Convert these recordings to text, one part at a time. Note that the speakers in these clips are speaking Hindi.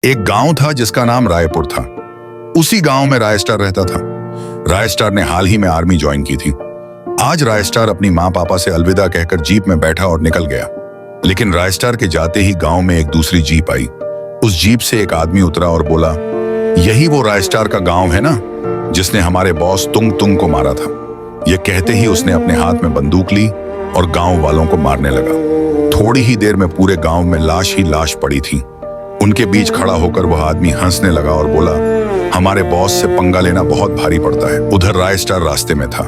एक गांव था जिसका नाम रायपुर था। उसी गांव में रायस्टार रहता था। रायस्टार ने हाल ही में आर्मी ज्वाइन की थी। आज रायस्टार अपनी माँ पापा से अलविदा कहकर जीप में बैठा और निकल गया। लेकिन रायस्टार के जाते ही गांव में एक दूसरी जीप आई। उस जीप से एक आदमी उतरा और बोला, यही वो रायस्टार का गांव है ना, जिसने हमारे बॉस तुंग तुंग को मारा था। यह कहते ही उसने अपने हाथ में बंदूक ली और गांव वालों को मारने लगा। थोड़ी ही देर में पूरे गांव में लाश ही लाश पड़ी थी। उनके बीच खड़ा होकर वह आदमी हंसने लगा और बोला, हमारे बॉस से पंगा लेना बहुत भारी पड़ता है। उधर रायस्टार रास्ते में था।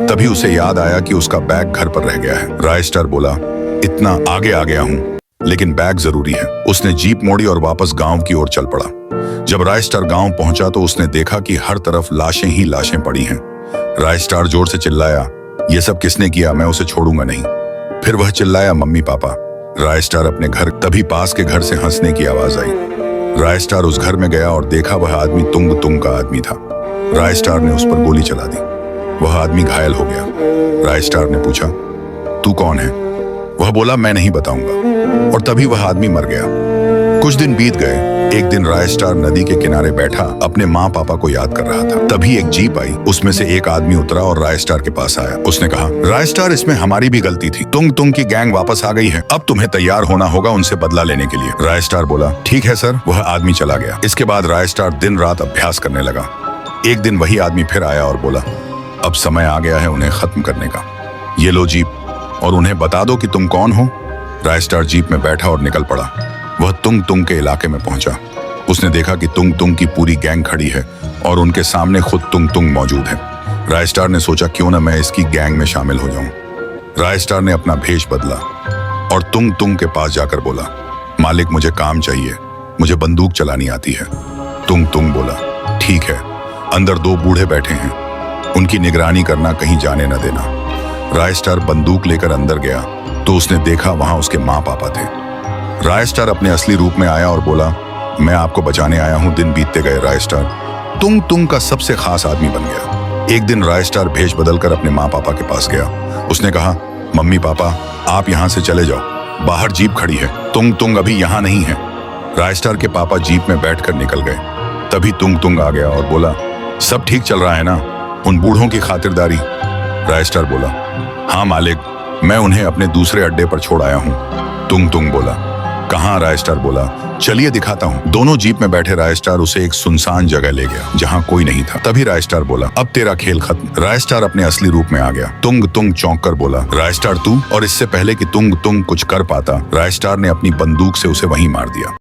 तभी उसे याद आया कि उसका बैग घर पर रह गया है। रायस्टार बोला, इतना आगे आ गया हूँ, लेकिन बैग जरूरी है। उसने जीप मोड़ी और वापस गांव की ओर चल पड़ा। जब रायस्टार गांव पहुंचा तो उसने देखा कि हर तरफ लाशें ही लाशें पड़ी हैं। रायस्टार जोर से चिल्लाया, ये सब किसने किया, मैं उसे छोड़ूंगा नहीं। फिर वह चिल्लाया, मम्मी पापा। रायस्टार अपने घर, तभी पास के घर से हंसने की आवाज आई। रायस्टार उस घर में गया और देखा वह आदमी तुंग तुंग का आदमी था। रायस्टार ने उस पर गोली चला दी। वह आदमी घायल हो गया। रायस्टार ने पूछा, तू कौन है? वह बोला, मैं नहीं बताऊंगा। और तभी वह आदमी मर गया। कुछ दिन बीत गए। एक दिन रायस्टार नदी के किनारे बैठा अपने माँ पापा को याद कर रहा था। तभी एक जीप आई। उसमें से एक आदमी उतरा और रायस्टार के पास आया। उसने कहा, रायस्टार, इसमें हमारी भी गलती थी। तुंग तुंग की गैंग वापस आ गई है। अब तुम्हें तैयार होना होगा उनसे बदला लेने के लिए। रायस्टार बोला, ठीक है सर। वह आदमी चला गया। इसके बाद रायस्टार दिन रात अभ्यास करने लगा। एक दिन वही आदमी फिर आया और बोला, अब समय आ गया है उन्हें खत्म करने का। ये लो जीप, और उन्हें बता दो कि तुम कौन हो। रायस्टार जीप में बैठा और निकल पड़ा। वह तुंग तुंग के इलाके में पहुंचा। उसने देखा कि तुंग तुंग की पूरी गैंग खड़ी है और उनके सामने खुद तुंग तुंग मौजूद है। रायस्टार ने सोचा, क्यों ना मैं इसकी गैंग में शामिल हो जाऊं। रायस्टार ने अपना भेष बदला और तुंग तुंग के पास जाकर बोला, मालिक, मुझे काम चाहिए, मुझे बंदूक चलानी आती है। तुंग तुंग बोला, ठीक है। अंदर दो बूढ़े बैठे हैं, उनकी निगरानी करना, कहीं जाने न देना। रायस्टार बंदूक लेकर अंदर गया तो उसने देखा वहां उसके माँ पापा थे। रायस्टार अपने असली रूप में आया और बोला, मैं आपको बचाने आया हूं। दिन बीतते गए। रायस्टार तुंग तुंग का सबसे खास आदमी बन गया। एक दिन रायस्टार भेष बदलकर अपने माँ पापा के पास गया। उसने कहा, मम्मी पापा, आप यहां से चले जाओ, बाहर जीप खड़ी है। तुंग तुंग अभी यहां नहीं है। रायस्टार के पापा जीप में बैठकर निकल गए। तभी तुंग तुंग आ गया और बोला, सब ठीक चल रहा है ना, उन बूढ़ों की खातिरदारी? रायस्टार बोला, हाँ मालिक, मैं उन्हें अपने दूसरे अड्डे पर छोड़ आया हूँ। तुंग तुंग बोला, कहाँ? रायस्टार बोला, चलिए दिखाता हूँ। दोनों जीप में बैठे रायस्टार उसे एक सुनसान जगह ले गया जहाँ कोई नहीं था। तभी रायस्टार बोला, अब तेरा खेल खत्म। रायस्टार अपने असली रूप में आ गया। तुंग तुंग चौंक कर बोला, रायस्टार तू? और इससे पहले कि तुंग तुंग कुछ कर पाता, रायस्टार ने अपनी बंदूक से उसे वहीं मार दिया।